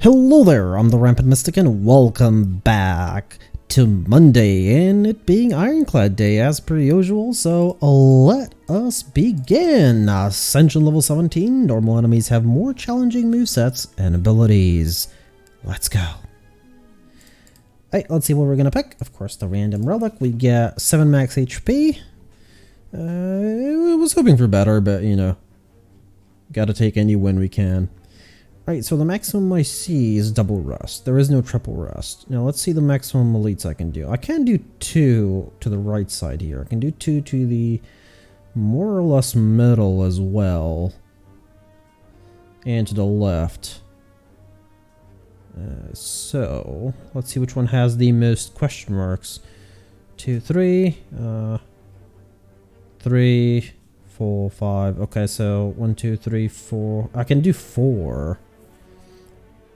Hello there, I'm the Rampant Mystic and welcome back to Monday, and it being Ironclad Day as per usual, so let us begin. Ascension level 17, normal enemies have more challenging movesets and abilities. Let's go. Alright, let's see what we're gonna pick. Of course, the random relic. We get 7 max HP. I was hoping for better, but you know, gotta take any win we can. Alright, so the maximum I see is double rust. There is no triple rust. Now let's see the maximum elites I can do. I can do 2 to the right side here. I can do 2 to the more or less middle as well. And to the left. So, let's see which one has the most question marks. 2, 3, 3, 4, 5. Okay, so 1, 2, 3, 4. I can do 4.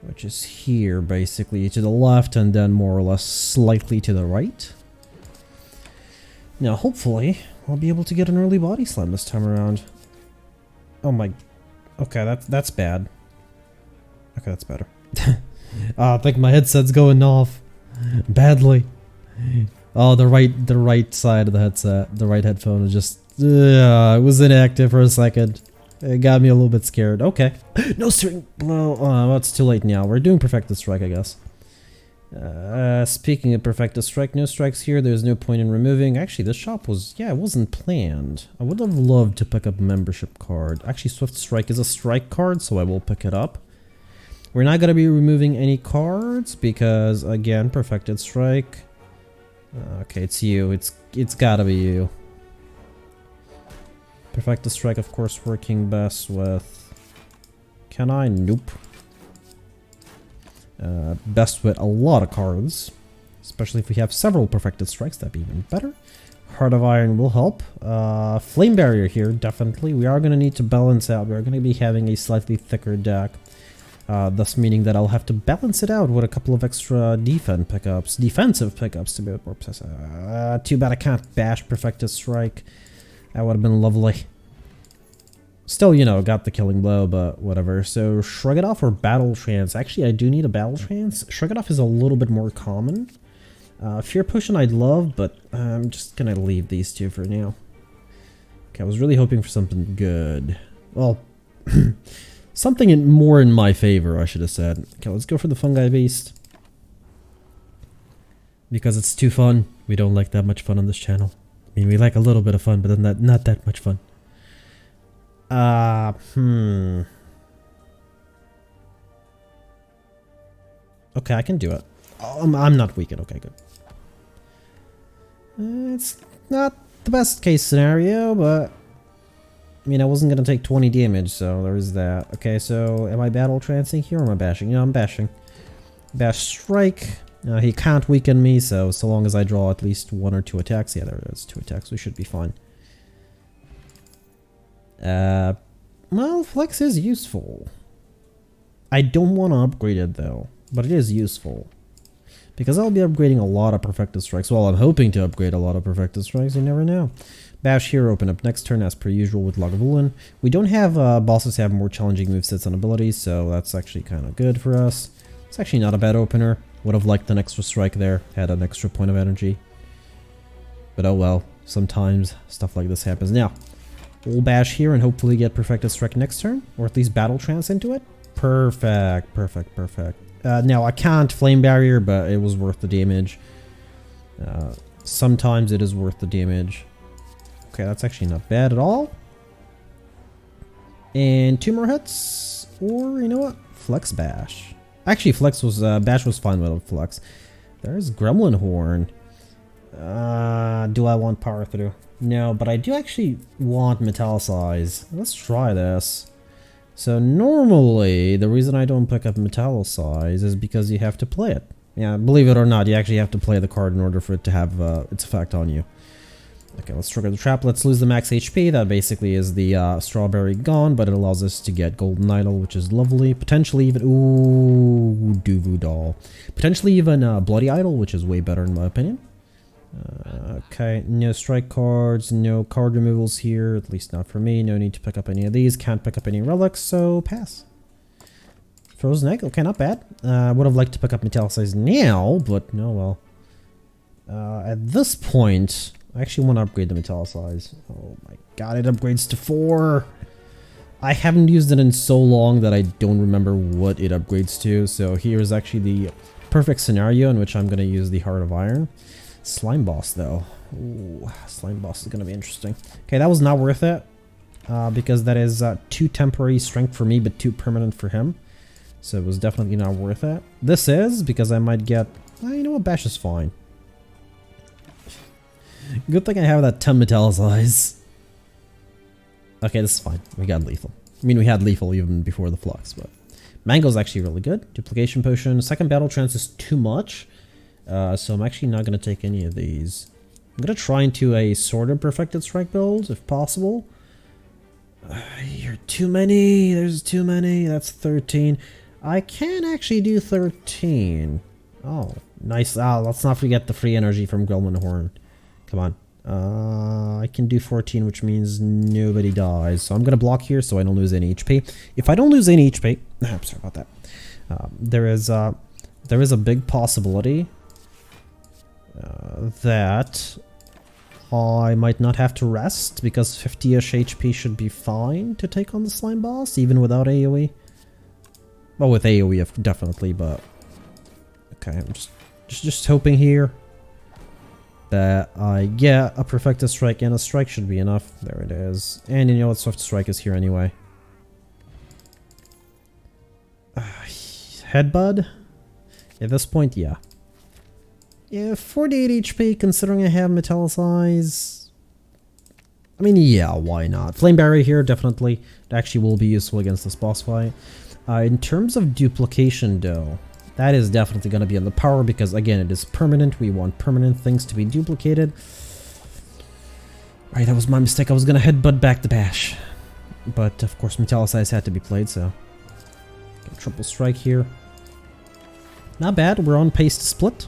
Which is here, basically, to the left and then more or less slightly to the right. Now, hopefully, I'll be able to get an early body slam this time around. Oh my... Okay, that's bad. Okay, that's better. I think my headset's going off. Badly. Oh, the right side of the headset, the right headphone is just... it was inactive for a second. It got me a little bit scared. Okay. No string blow. Oh, well, it's too late now. We're doing Perfected Strike, I guess. Speaking of Perfected Strike, no strikes here. There's no point in removing. Actually, this shop was... Yeah, it wasn't planned. I would have loved to pick up a membership card. Actually, Swift Strike is a strike card, so I will pick it up. We're not going to be removing any cards because, again, Perfected Strike. Okay, it's you. It's gotta be you. Perfected Strike, of course, working best with... Can I? Nope. Best with a lot of cards. Especially if we have several Perfected Strikes, that'd be even better. Heart of Iron will help. Flame Barrier here, definitely. We are going to need to balance out. We're going to be having a slightly thicker deck. Thus meaning that I'll have to balance it out with a couple of extra defensive pickups to be more precise. Too bad I can't bash Perfected Strike. That would have been lovely. Still, you know, got the killing blow, but whatever. So, Shrug It Off or Battle Trance? Actually, I do need a Battle Trance. Shrug It Off is a little bit more common. Fear Potion I'd love, but I'm just gonna leave these two for now. Okay, I was really hoping for something good. Well, something more in my favor, I should have said. Okay, let's go for the Fungi Beast. Because it's too fun. We don't like that much fun on this channel. I mean, we like a little bit of fun, but then not that much fun. Okay, I can do it. I'm not weakened. Okay, good. It's not the best case scenario, but... I mean, I wasn't going to take 20 damage, so there is that. Okay, so am I battle trancing here or am I bashing? Yeah, I'm bashing. Bash Strike. He can't weaken me, so long as I draw at least 1 or 2 attacks. Yeah, there it is. 2 attacks. We should be fine. Well, Flex is useful. I don't want to upgrade it, though. But it is useful. Because I'll be upgrading a lot of Perfected Strikes. Well, I'm hoping to upgrade a lot of Perfected Strikes. You never know. Bash here, open up next turn as per usual with Lagavulin. We don't have bosses have more challenging movesets and abilities, so that's actually kind of good for us. It's actually not a bad opener. Would have liked an extra strike there, had an extra point of energy. But oh well, sometimes stuff like this happens. Now, we'll bash here and hopefully get Perfected Strike next turn, or at least Battle Trance into it. Perfect, perfect, perfect. Now, I can't Flame Barrier, but it was worth the damage. Sometimes it is worth the damage. Okay, that's actually not bad at all. And 2 more hits, or you know what? Flex Bash. Actually, Bash was fine with Flex. There's Gremlin Horn. Do I want Power Through? No, but I do actually want Metallicize. Let's try this. So normally, the reason I don't pick up Metallicize is because you have to play it. Yeah, believe it or not, you actually have to play the card in order for it to have its effect on you. Okay, let's trigger the trap. Let's lose the max HP. That basically is the strawberry gone, but it allows us to get Golden Idol, which is lovely. Potentially even... Ooh, Duvu Doll. Potentially even Bloody Idol, which is way better in my opinion. Okay, no strike cards, no card removals here, at least not for me. No need to pick up any of these. Can't pick up any relics, so pass. Frozen egg, okay, not bad. Would have liked to pick up Metallicize now, but no, well. At this point, I actually want to upgrade the Metallicize. Oh my god, it upgrades to 4! I haven't used it in so long that I don't remember what it upgrades to, so here's actually the perfect scenario in which I'm going to use the Heart of Iron. Slime Boss, though. Ooh, Slime Boss is going to be interesting. Okay, that was not worth it, because that is 2 temporary strength for me, but 2 permanent for him. So it was definitely not worth it. This is, because I might get... you know what, Bash is fine. Good thing I have that 10 Metallicize. Okay, this is fine. We got lethal. I mean, we had lethal even before the flux, but... Mango's actually really good. Duplication Potion. Second Battle Trance is too much. So I'm actually not going to take any of these. I'm going to try into a sort of Perfected Strike build, if possible. You're too many. There's too many. That's 13. I can actually do 13. Oh, nice. Let's not forget the free energy from Grelman Horn. Come on. I can do 14, which means nobody dies. So I'm going to block here so I don't lose any HP. If I don't lose any HP... I'm sorry about that. There is a big possibility that I might not have to rest, because 50-ish HP should be fine to take on the Slime Boss, even without AoE. Well, with AoE, definitely, but... Okay, I'm just hoping here that I get a Perfected Strike, and a Strike should be enough. There it is. And you know what, Swift Strike is here anyway. Headbud? At this point, yeah. Yeah, 48 HP, considering I have Metallicize. I mean, yeah, why not? Flame Barrier here, definitely. It actually will be useful against this boss fight. In terms of duplication, though, that is definitely going to be on the power, because, again, it is permanent. We want permanent things to be duplicated. Right, that was my mistake. I was going to headbutt back the Bash. But, of course, Metallicize had to be played, so... Triple Strike here. Not bad. We're on pace to split.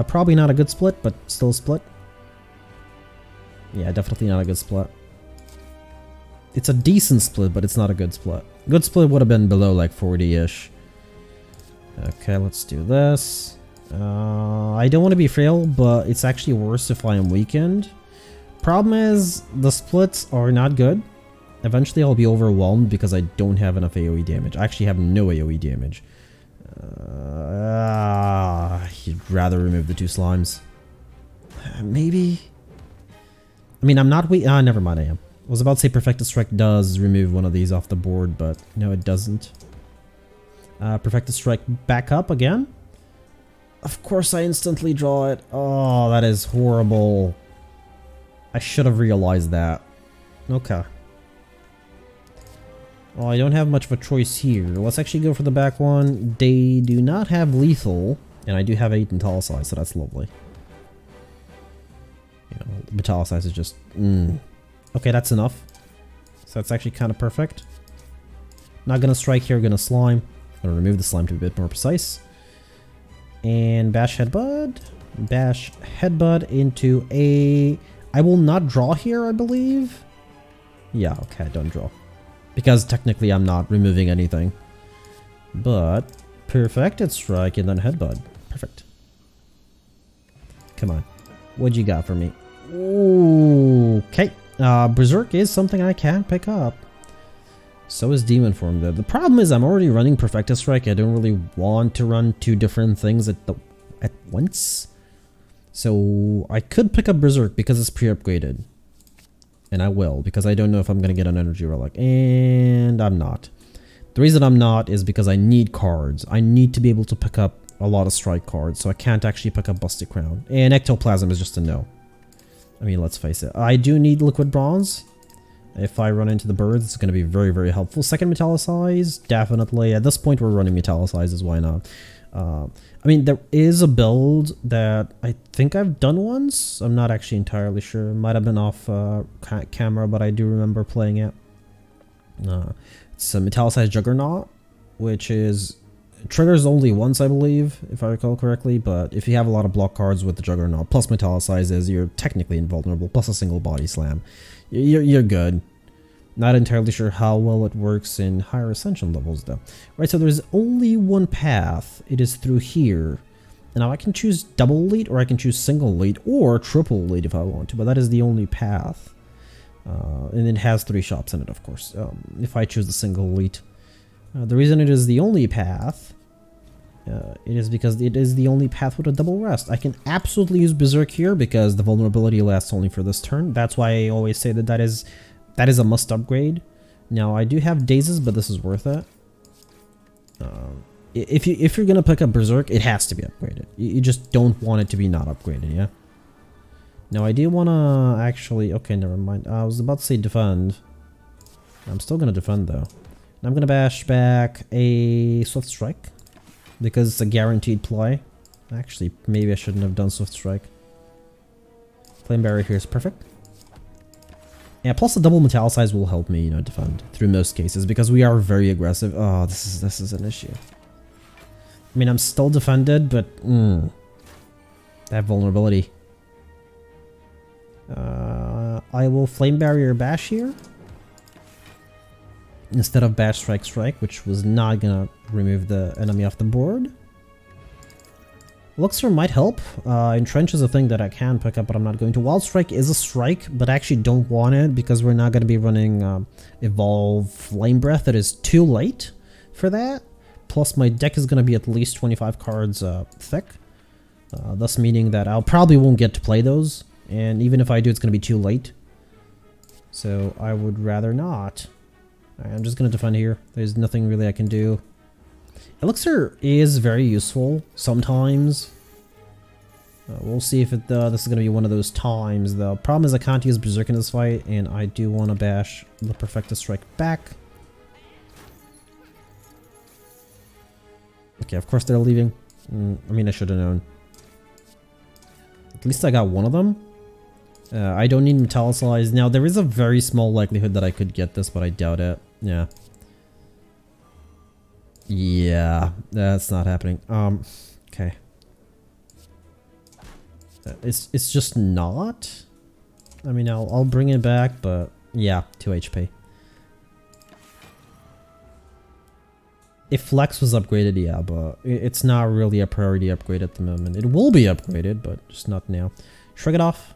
Probably not a good split, but still a split. Yeah, definitely not a good split. It's a decent split, but it's not a good split. Good split would have been below like 40-ish. Okay, let's do this. I don't want to be frail, but it's actually worse if I am weakened. Problem is, the splits are not good. Eventually I'll be overwhelmed because I don't have enough AoE damage. I actually have no AoE damage. You'd rather remove the 2 slimes. Maybe? I mean, I'm not weak. Never mind, I am. I was about to say Perfected Strike does remove one of these off the board, but no, it doesn't. Perfected Strike back up again. Of course I instantly draw it. Oh, that is horrible. I should have realized that. Okay. Well, I don't have much of a choice here. Let's actually go for the back one. They do not have lethal, and I do have 8 Metallicize, so that's lovely. You know, Metallicize is just... Okay, that's enough. So that's actually kind of perfect. Not gonna strike here, gonna slime. Gonna remove the slime to be a bit more precise. And Bash Headbutt. Bash Headbutt into a... I will not draw here, I believe. Yeah, okay, don't draw. Because technically I'm not removing anything. But Perfected Strike and then Headbutt. Perfect. Come on. What'd you got for me? Ooh, okay. Berserk is something I can pick up. So is Demon Form though. The problem is I'm already running Perfected Strike. I don't really want to run 2 different things at once. So I could pick up Berserk because it's pre-upgraded. And I will, because I don't know if I'm going to get an Energy Relic. And I'm not. The reason I'm not is because I need cards. I need to be able to pick up a lot of strike cards, so I can't actually pick up Busted Crown. And Ectoplasm is just a no. I mean, let's face it. I do need Liquid Bronze. If I run into the birds, it's going to be very, very helpful. Second Metallicize, definitely. At this point, we're running Metallicizes, why not? I mean, there is a build that I think I've done once. I'm not actually entirely sure. It might have been off camera, but I do remember playing it. It's a Metallicized Juggernaut, which is... triggers only once, I believe, if I recall correctly, but if you have a lot of block cards with the Juggernaut, plus Metallicizes, you're technically invulnerable, plus a single body slam. You're good. Not entirely sure how well it works in higher ascension levels though. Right, so there's only one path. It is through here. And now I can choose double elite, or I can choose single elite, or triple elite if I want to, but that is the only path. And it has 3 shops in it, of course, if I choose the single elite. The reason it is the only path, it is because it is the only path with a double rest. I can absolutely use Berserk here because the vulnerability lasts only for this turn. That's why I always say that that is a must upgrade. Now, I do have Dazes, but this is worth it. If you're gonna pick up Berserk, it has to be upgraded. You just don't want it to be not upgraded, yeah? Now, I do want to actually... Okay, never mind. I was about to say defend. I'm still going to defend, though. And I'm going to bash back a Swift Strike, because it's a guaranteed play. Actually, maybe I shouldn't have done Swift Strike. Flame Barrier here is perfect. Yeah, plus the double Metallicize will help me, you know, defend through most cases, because we are very aggressive. Oh, this is an issue. I mean, I'm still defended, but... that vulnerability. I will Flame Barrier Bash here instead of Bash Strike Strike, which was not gonna remove the enemy off the board. Elixir might help. Entrench is a thing that I can pick up, but I'm not going to. Wild Strike is a strike, but I actually don't want it because we're not going to be running Evolve Flame Breath. It is too late for that. Plus, my deck is going to be at least 25 cards thick, thus meaning that I probably won't get to play those. And even if I do, it's going to be too late. So I would rather not. Right, I'm just going to defend here. There's nothing really I can do. Elixir is very useful sometimes. We'll see if this is going to be one of those times. The problem is I can't use Berserk in this fight, and I do want to bash the Perfecta Strike back. Okay, of course they're leaving. I mean, I should have known. At least I got one of them. I don't need Metallicize. Now, there is a very small likelihood that I could get this, but I doubt it. Yeah. Yeah, that's not happening. Okay. It's just not. I mean, I'll bring it back, but yeah, 2 HP. If Flex was upgraded, yeah, but it's not really a priority upgrade at the moment. It will be upgraded, but just not now. Shrug it off,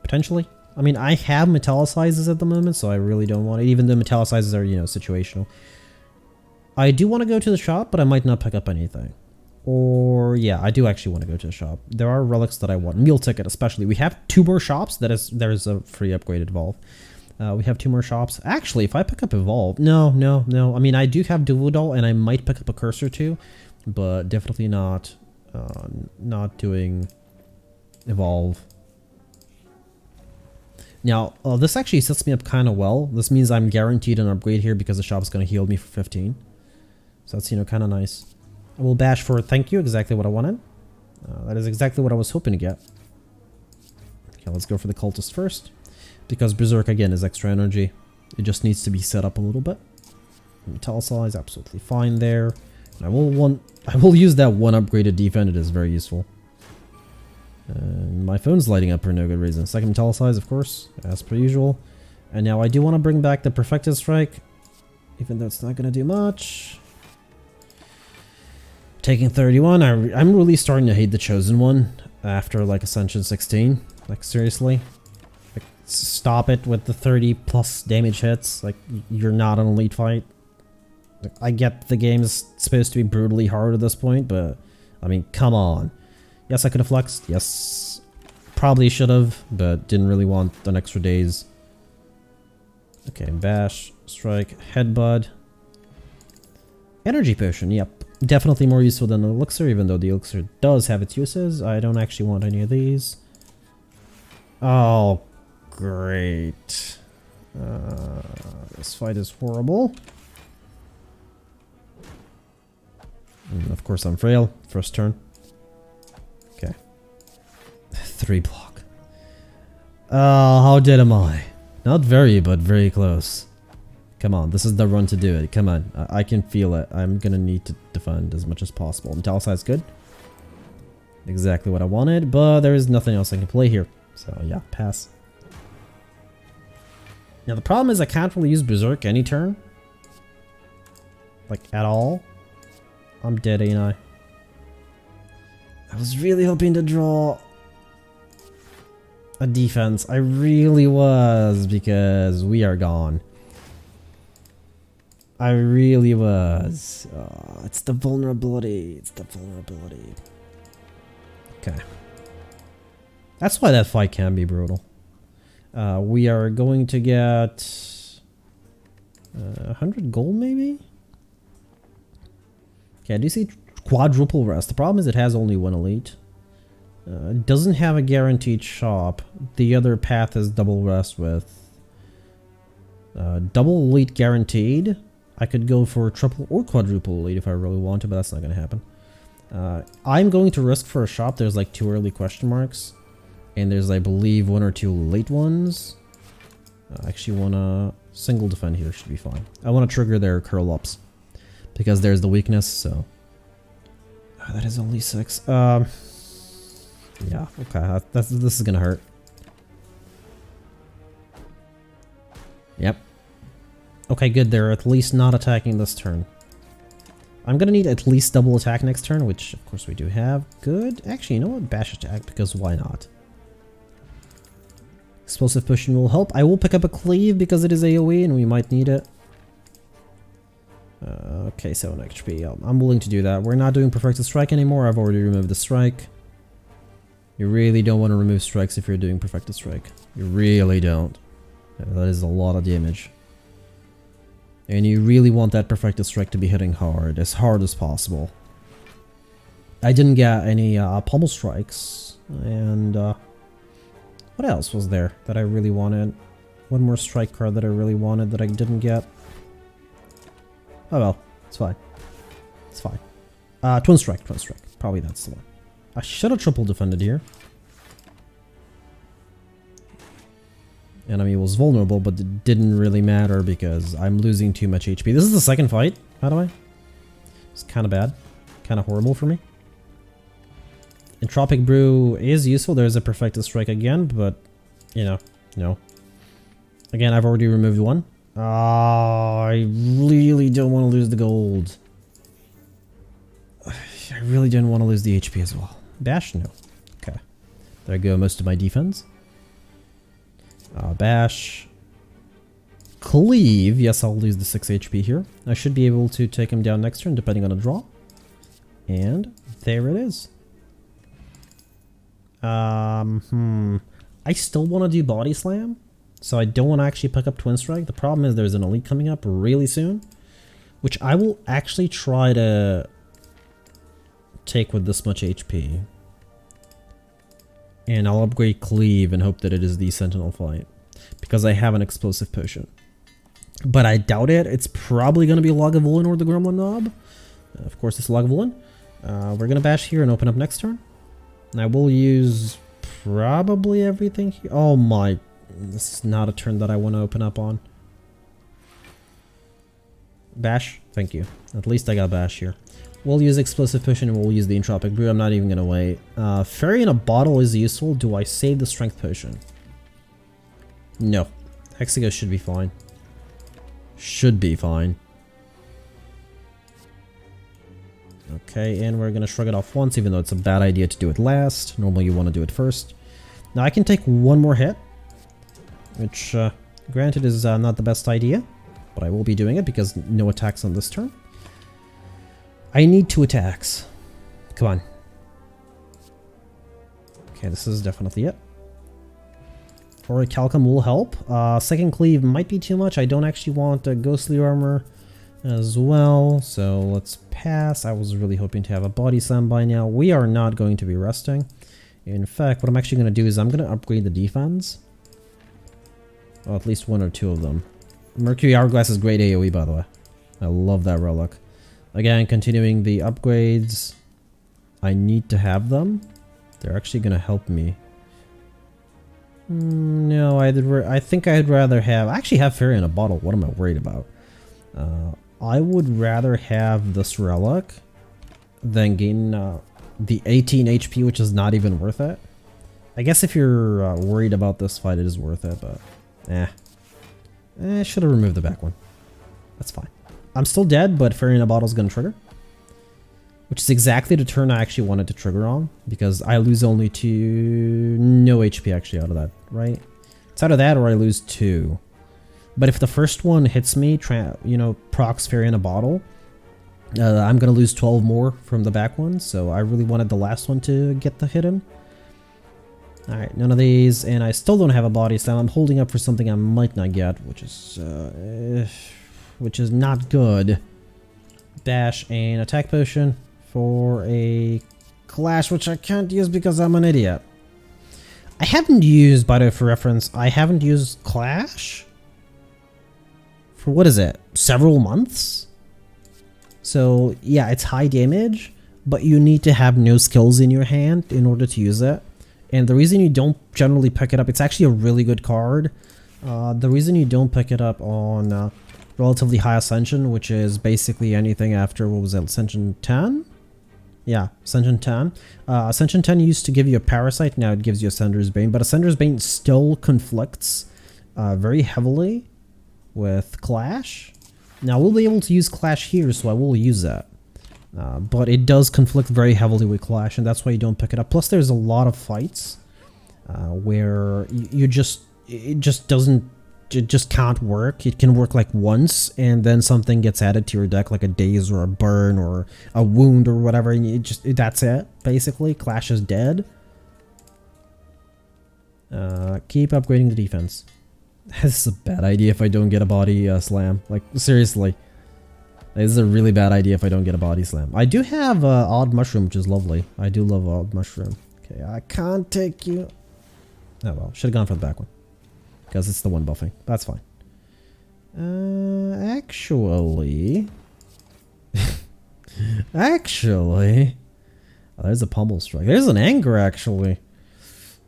potentially. I mean, I have Metallicizes at the moment, so I really don't want it, even though Metallicizes are, you know, situational. I do want to go to the shop, but I might not pick up anything. Or, yeah, I do actually want to go to the shop. There are relics that I want. Meal Ticket, especially. We have 2 more shops. There's a free upgraded Evolve. We have 2 more shops. Actually, if I pick up Evolve... No. I mean, I do have Duodol, and I might pick up a Cursor too. But definitely not doing Evolve. Now, this actually sets me up kind of well. This means I'm guaranteed an upgrade here because the shop's going to heal me for 15. So that's, you know, kind of nice. I will bash for thank you, exactly what I wanted. That is exactly what I was hoping to get. Okay, let's go for the Cultist first. Because Berserk, again, is extra energy. It just needs to be set up a little bit. Metallicize, absolutely fine there. And I will use that one upgraded defend. It is very useful. And my phone's lighting up for no good reason. Second Metallicize, of course, as per usual. And now I do want to bring back the Perfecta Strike, even though it's not going to do much. Taking 31, I'm really starting to hate the Chosen One after, like, Ascension 16. Like, seriously. Like, stop it with the 30 plus damage hits. Like, you're not an elite fight. Like, I get the game is supposed to be brutally hard at this point, but, I mean, come on. Yes, I could have flexed. Yes, probably should have, but didn't really want an extra days. Okay, bash, strike, headbutt. Energy potion, yep. Definitely more useful than the elixir, even though the elixir does have its uses. I don't actually want any of these. Oh, great. This fight is horrible. And of course I'm frail. First turn. Okay. 3 block. Oh, how dead am I? Not very, but very close. Come on, this is the run to do it. Come on, I can feel it. I'm gonna need to defend as much as possible. Metallicize good. Exactly what I wanted, but there is nothing else I can play here. So yeah, pass. Now the problem is I can't really use Berserk any turn. Like, at all. I'm dead, ain't I? I was really hoping to draw a defense. I really was, because we are gone. I really was. Oh, it's the vulnerability. It's the vulnerability. Okay. That's why that fight can be brutal. We are going to get 100 gold, maybe? Okay, I do see quadruple rest. The problem is it has only one elite. It doesn't have a guaranteed shop. The other path is double rest with double elite guaranteed. I could go for triple or quadruple elite if I really want to, but that's not going to happen. I'm going to risk for a shop. There's like 2 early question marks. And there's, I believe, 1 or 2 late ones. I actually want to single defend here. Should be fine. I want to trigger their curl ups. Because there's the weakness, so... Oh, that is only 6. Yeah, okay. This is going to hurt. Yep. Okay, good. They're at least not attacking this turn. I'm going to need at least double attack next turn, which, of course, we do have. Good. Actually, you know what? Bash attack, because why not? Explosive pushing will help. I will pick up a cleave because it is AoE and we might need it. Okay, 7 HP. I'm willing to do that. We're not doing Perfected Strike anymore. I've already removed the strike. You really don't want to remove strikes if you're doing Perfected Strike. You really don't. That is a lot of damage. And you really want that Perfected Strike to be hitting hard as possible. I didn't get any pommel strikes. And what else was there that I really wanted? One more strike card that I really wanted that I didn't get. Oh well, it's fine. It's fine. Twin Strike. Probably that's the one. I should have triple defended here. Enemy was vulnerable, but it didn't really matter because I'm losing too much HP. This is the second fight, by the way. It's kind of bad. Kind of horrible for me. Entropic Brew is useful. There's a Perfected Strike again, but, you know, no. Again, I've already removed one. I really don't want to lose the gold. I really didn't want to lose the HP as well. Bash? No. Okay. There go most of my defense. Bash. Cleave. Yes, I'll lose the 6 HP here. I should be able to take him down next turn, depending on a draw. And there it is. I still want to do Body Slam, so I don't want to actually pick up Twin Strike. The problem is there's an elite coming up really soon, which I will actually try to take with this much HP. And I'll upgrade Cleave and hope that it is the Sentinel fight, because I have an Explosive Potion. But I doubt it. It's probably going to be Lagavulin or the Gremlin Knob. Of course, it's Lagavulin. We're going to bash here and open up next turn. And I will use probably everything here. Oh my, this is not a turn that I want to open up on. Bash, thank you. At least I got bash here. We'll use Explosive Potion and we'll use the Entropic Brew. I'm not even going to wait. Fairy in a Bottle is useful. Do I save the Strength Potion? No. Hexagos should be fine. Should be fine. Okay, and we're going to shrug it off once, even though it's a bad idea to do it last. Normally you want to do it first. Now I can take one more hit, which granted is not the best idea, but I will be doing it because no attacks on this turn. I need 2 attacks. Come on. Okay, this is definitely it. Or a Calcum will help. Second Cleave might be too much. I don't actually want a Ghostly Armor as well, so let's pass. I was really hoping to have a Body Slam by now. We are not going to be resting. In fact, what I'm actually going to do is I'm going to upgrade the defense. Well, at least 1 or 2 of them. Mercury Hourglass is great AoE, by the way. I love that relic. Again, continuing the upgrades. I need to have them. They're actually going to help me. No, I think I'd rather have... I actually have Fairy in a Bottle. What am I worried about? I would rather have this relic than gain the 18 HP, which is not even worth it. I guess if you're worried about this fight, it is worth it, but I should have removed the back one. That's fine. I'm still dead, but Fairy in a Bottle is going to trigger. Which is exactly the turn I actually wanted to trigger on. Because I lose only no HP actually out of that, right? It's out of that or I lose 2. But if the first one hits me, procs Fairy in a Bottle, I'm going to lose 12 more from the back one. So I really wanted the last one to get the hit in. Alright, none of these, and I still don't have a body slam. I'm holding up for something I might not get, which is not good. Dash and attack potion for a clash, which I can't use because I'm an idiot. I haven't used, by the way, for reference, I haven't used Clash for, what is it, several months? So, yeah, it's high damage, but you need to have no skills in your hand in order to use it. And the reason you don't generally pick it up, it's actually a really good card. The reason you don't pick it up on relatively high Ascension, which is basically anything after, what was it, Ascension 10? Yeah, Ascension 10. Ascension 10 used to give you a Parasite, now it gives you Ascender's Bane, but Ascender's Bane still conflicts very heavily with Clash. Now we'll be able to use Clash here, so I will use that. But it does conflict very heavily with Clash, and that's why you don't pick it up. Plus, there's a lot of fights where it just can't work. It can work like once, and then something gets added to your deck, like a daze or a burn or a wound or whatever, and that's it. Basically, Clash is dead. Keep upgrading the defense. This is a bad idea if I don't get a body slam. Like, seriously. This is a really bad idea if I don't get a body slam. I do have Odd Mushroom, which is lovely. I do love Odd Mushroom. Okay, I can't take you. Oh well, should have gone for the back one. Because it's the one buffing. That's fine. Actually... Oh, there's a Pummel Strike. There's an Anger, actually.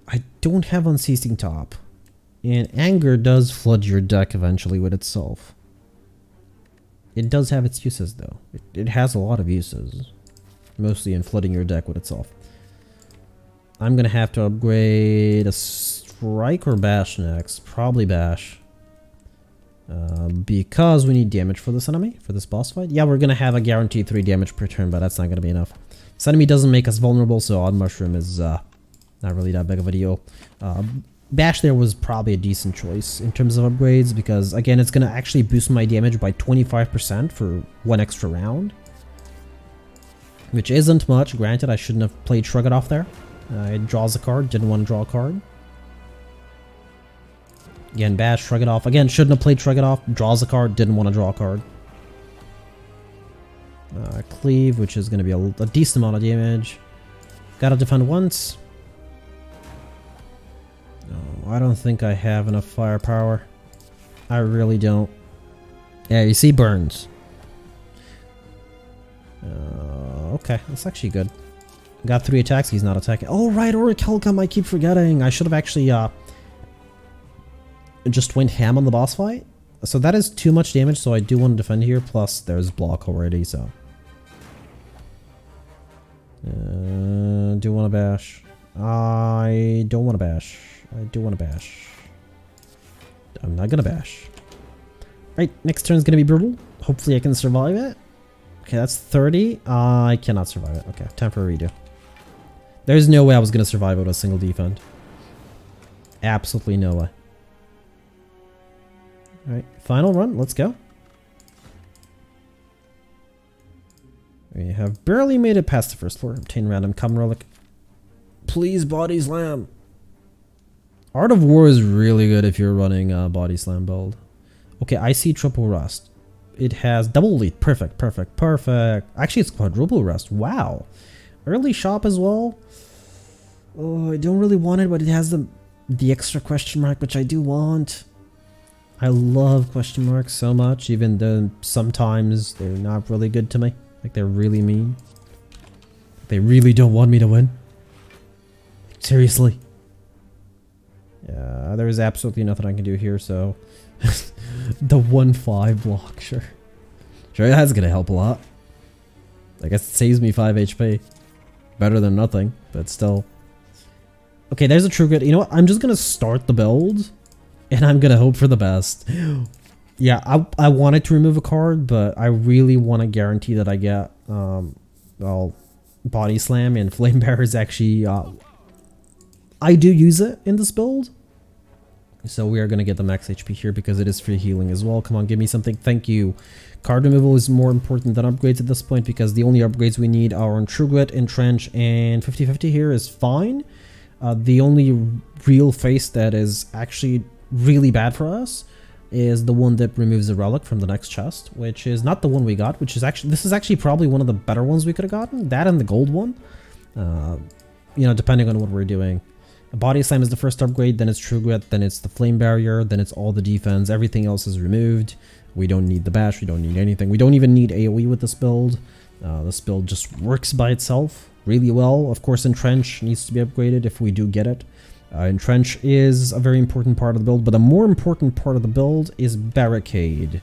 I don't have Unceasing Top. And Anger does flood your deck eventually with itself. It does have its uses, though. It has a lot of uses. Mostly in flooding your deck with itself. I'm gonna have to upgrade a Strike or Bash next. Probably Bash. Because we need damage for this enemy, for this boss fight. Yeah, we're gonna have a guaranteed 3 damage per turn, but that's not gonna be enough. This enemy doesn't make us vulnerable, so Odd Mushroom is not really that big of a deal. Bash there was probably a decent choice in terms of upgrades, because again, it's going to actually boost my damage by 25% for 1 extra round. Which isn't much, granted I shouldn't have played Shrug It Off there. It draws a card, didn't want to draw a card. Again, Bash, Shrug It Off, again, shouldn't have played Shrug It Off, draws a card, didn't want to draw a card. Cleave, which is going to be a decent amount of damage. Gotta defend once. I don't think I have enough firepower. I really don't. Yeah, you see burns. Okay, that's actually good. Got 3 attacks, he's not attacking. Oh, right, Orichalcum, I keep forgetting. I should have actually just went ham on the boss fight. So that is too much damage, so I do want to defend here. Plus, there's block already, so. Do want to bash. I don't want to bash. I do want to bash. I'm not gonna bash. Right, next turn is gonna be brutal. Hopefully I can survive it. Okay, that's 30. I cannot survive it. Okay, time for a redo. There's no way I was gonna survive it with a single defend. Absolutely no way. Alright, final run, let's go. We have barely made it past the first floor. Obtain random common relic. Please body slam. Art of War is really good if you're running a body slam build. Okay, I see triple rust. It has double lead. Perfect, perfect, perfect. Actually, it's quadruple rust. Wow. Early shop as well. Oh, I don't really want it, but it has the extra question mark, which I do want. I love question marks so much, even though sometimes they're not really good to me. Like, they're really mean. They really don't want me to win. Seriously. Yeah, there is absolutely nothing I can do here, so... the 1-5 block, sure. Sure, that's gonna help a lot. I guess it saves me 5 HP. Better than nothing, but still. Okay, there's a true grit. You know what? I'm just gonna start the build, and I'm gonna hope for the best. Yeah, I wanted to remove a card, but I really want to guarantee that I get, well, Body Slam and Flame Bearer is actually, I do use it in this build. So we are going to get the max HP here because it is free healing as well. Come on, give me something. Thank you. Card removal is more important than upgrades at this point because the only upgrades we need are on True Grit, Entrench, and 50/50 here is fine. The only real face that is actually really bad for us is the one that removes a relic from the next chest, which is not the one we got, which is actually, this is actually probably one of the better ones we could have gotten. That and the gold one, you know, depending on what we're doing. Body Slam is the first upgrade, then it's True Grit, then it's the Flame Barrier, then it's all the defense. Everything else is removed. We don't need the bash, we don't need anything. We don't even need AoE with this build. This build just works by itself really well. Of course, Entrench needs to be upgraded if we do get it. Entrench is a very important part of the build, but a more important part of the build is Barricade.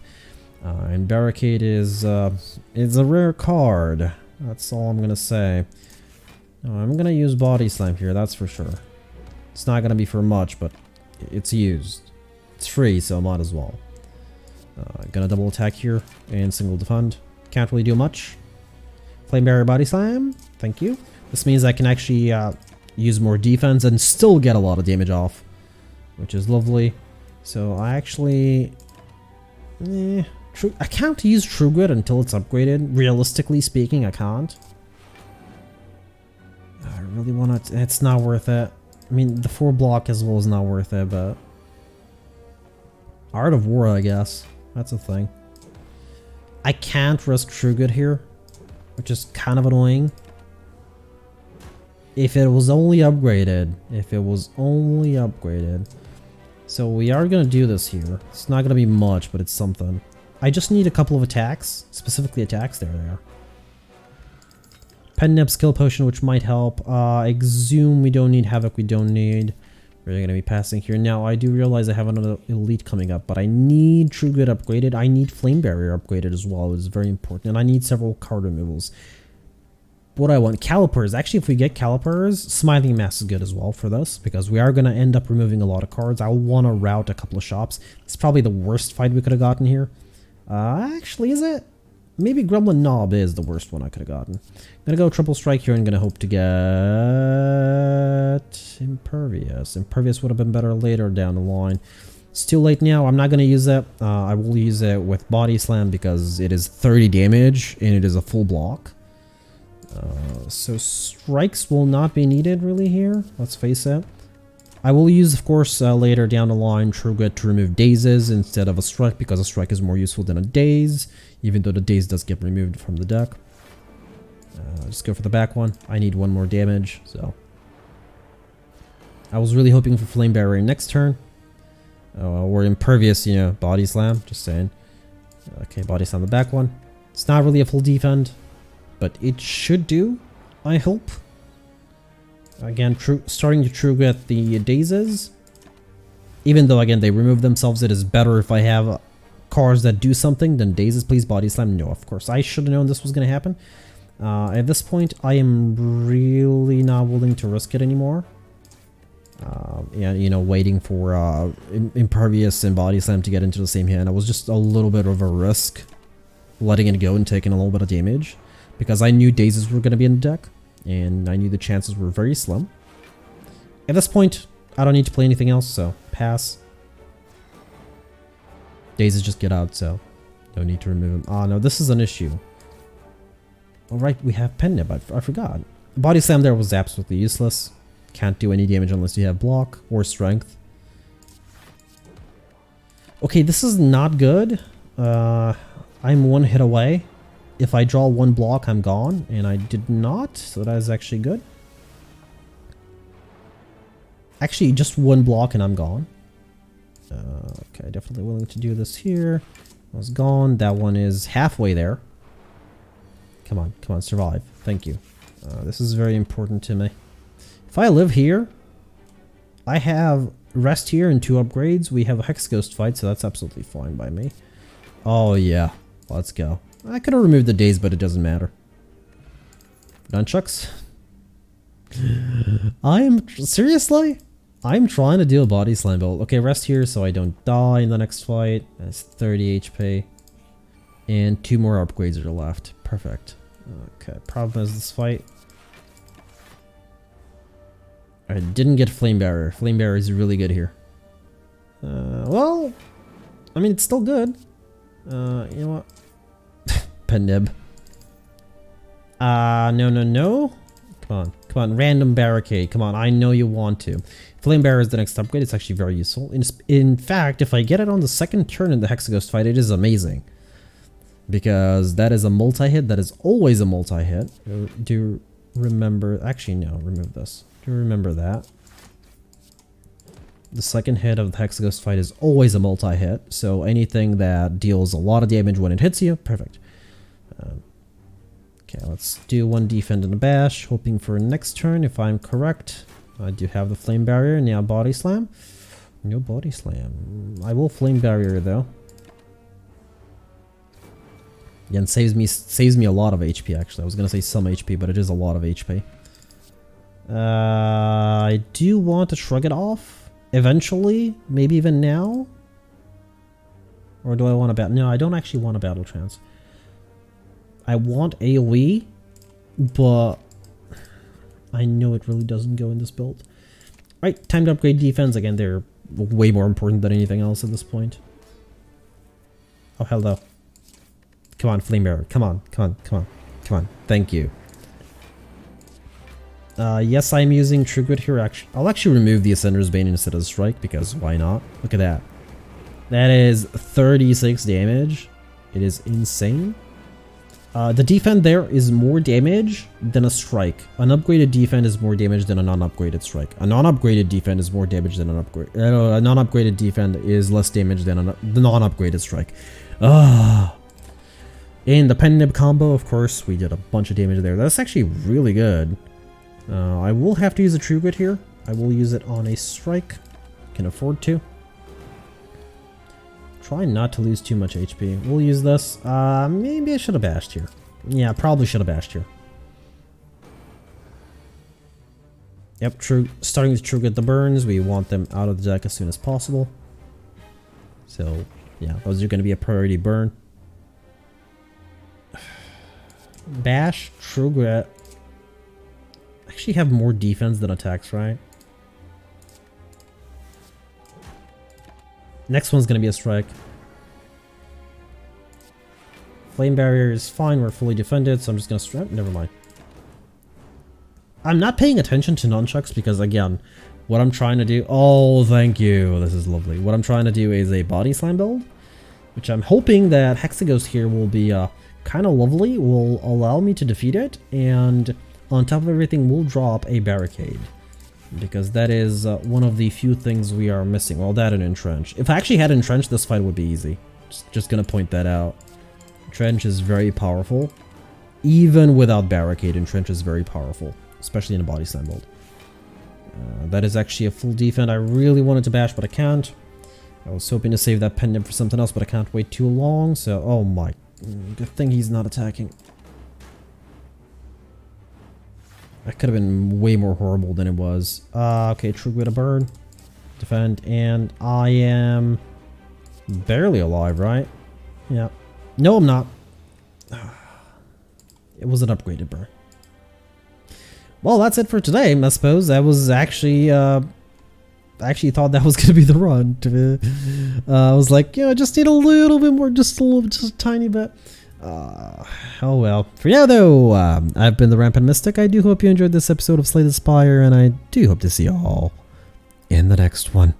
And Barricade is a rare card. That's all I'm gonna say. I'm gonna use Body Slam here, that's for sure. It's not going to be for much, but it's used. It's free, so might as well. Gonna double attack here and single defend. Can't really do much. Flame Barrier, Body Slam. Thank you. This means I can actually use more defense and still get a lot of damage off, which is lovely. So I actually... I can't use True Grit until it's upgraded. Realistically speaking, I can't. I really want to... It's not worth it. I mean, the 4 block as well is not worth it, but... Art of War, I guess. That's a thing. I can't risk True Grit here, which is kind of annoying. If it was only upgraded. If it was only upgraded. So we are going to do this here. It's not going to be much, but it's something. I just need a couple of attacks. Specifically attacks. There they are. Pen Nib skill potion, which might help. Exhume, we don't need. Havoc, we don't need. We're going to be passing here. Now, I do realize I have another elite coming up, but I need True Grit upgraded. I need Flame Barrier upgraded as well. It's very important. And I need several card removals. What I want, Calipers. Actually, if we get Calipers, Smiling Mask is good as well for this, because we are going to end up removing a lot of cards. I want to route a couple of shops. It's probably the worst fight we could have gotten here. Actually, is it? Maybe Gremlin Knob is the worst one I could have gotten. I'm gonna go triple strike here and gonna hope to get Impervious. Impervious would have been better later down the line. It's too late now. I'm not gonna use it. I will use it with Body Slam because it is 30 damage and it is a full block. So strikes will not be needed really here. Let's face it. I will use, of course, later down the line True Grit to remove dazes instead of a strike, because a strike is more useful than a daze, even though the daze does get removed from the deck. Just go for the back one. I need one more damage, so. I was really hoping for Flame Barrier next turn. Or Impervious, you know, Body Slam, just saying. Okay, Body Slam the back one. It's not really a full defend, but it should do, I hope. Again, starting to True Grit the dazes. Even though, again, they remove themselves, it is better if I have cards that do something than dazes. Please Body Slam. No, of course. I should have known this was going to happen. At this point, I am really not willing to risk it anymore. Yeah, you know, waiting for Impervious and Body Slam to get into the same hand. It was just a little bit of a risk letting it go and taking a little bit of damage, because I knew dazes were going to be in the deck. And I knew the chances were very slim. At this point, I don't need to play anything else, so pass. Dazes just get out, so no need to remove them. Ah, no, this is an issue. Alright, we have Pen Nib, I forgot. Body Slam there was absolutely useless. Can't do any damage unless you have block or strength. Okay, this is not good. I'm one hit away. If I draw one block, I'm gone, and I did not, so that is actually good. Actually, just one block and I'm gone. Okay, definitely willing to do this here. I was gone. That one is halfway there. Come on, survive. Thank you. This is very important to me. If I live here, I have rest here and 2 upgrades. We have a Hex Ghost fight, so that's absolutely fine by me. Oh yeah, let's go. I could have removed the daze, but it doesn't matter. Nunchucks? I am... Seriously? I'm trying to do a body slam build. Okay, rest here so I don't die in the next fight. That's 30 HP. And 2 more upgrades are left. Perfect. Okay, problem is this fight. I didn't get Flame Barrier. Flame Barrier is really good here. Well, I mean, it's still good. You know what? Penib. No. Come on. Random Barricade. Come on, I know you want to. Flame Barrier is the next upgrade. It's actually very useful. In fact, if I get it on the second turn in the Hexaghost fight, it is amazing. Because that is a multi-hit. That is always a multi-hit. Do you remember? Actually, no. Remove this. Do you remember that? The second hit of the Hexaghost fight is always a multi-hit. So anything that deals a lot of damage when it hits you, perfect. Okay, let's do 1 defend and a bash. Hoping for next turn, if I'm correct. I do have the Flame Barrier. Now Body Slam. No Body Slam. I will Flame Barrier though. Again, saves me a lot of HP actually. I was gonna say some HP, but it is a lot of HP. I do want to shrug it off eventually, maybe even now. Or do I want to battle? No, I don't actually want a battle trance. I want AoE, but I know it really doesn't go in this build. Right, time to upgrade defense. Again, they're way more important than anything else at this point. Oh, hello. Come on, Flame Bearer. Come on. Thank you. Yes, I'm using True Grit here. I'll actually remove the Ascender's Bane instead of Strike, because why not? Look at that. That is 36 damage. It is insane. The defend there is more damage than a strike. An upgraded defend is more damage than a non-upgraded strike. A non-upgraded defend is more damage than an upgrade. A non-upgraded defend is less damage than a non-upgraded strike. In the Pen-Nib combo, of course, we did a bunch of damage there. That's actually really good. I will have to use a True Grit here. I will use it on a strike. Can afford to. Try not to lose too much HP. We'll use this. Maybe I should have bashed here. Yeah, probably should have bashed here. Yep, starting with True Grit the burns. We want them out of the deck as soon as possible. So, yeah, those are going to be a priority burn. Bash, True Grit. Actually have more defense than attacks, right? Next one's gonna be a strike. Flame Barrier is fine, we're fully defended, so I'm just gonna strike. Never mind. I'm not paying attention to nunchucks because, again, what I'm trying to do... Oh, thank you. This is lovely. What I'm trying to do is a body slam build, which I'm hoping that Hexaghost here will be kind of lovely, will allow me to defeat it, and on top of everything, we'll drop a barricade. Because that is one of the few things we are missing. Well, that and Entrench. If I actually had Entrench, this fight would be easy. Just gonna point that out. Entrench is very powerful. Even without barricade, Entrench is very powerful. Especially in a body slam build. That is actually a full defend. I really wanted to bash, but I can't. I was hoping to save that pendant for something else, but I can't wait too long. So, oh my. Good thing he's not attacking. That could have been way more horrible than it was. Okay, True Grit a burn. Defend, and I am barely alive, right? Yeah. No, I'm not. It was an upgraded burn. Well, that's it for today, I suppose. That was actually, I actually thought that was going to be the run. I was like, yeah, I just need a little bit more, just a tiny bit. Oh well. For now though, I've been the Rampant Mystic. I do hope you enjoyed this episode of Slay the Spire, and I do hope to see you all in the next one.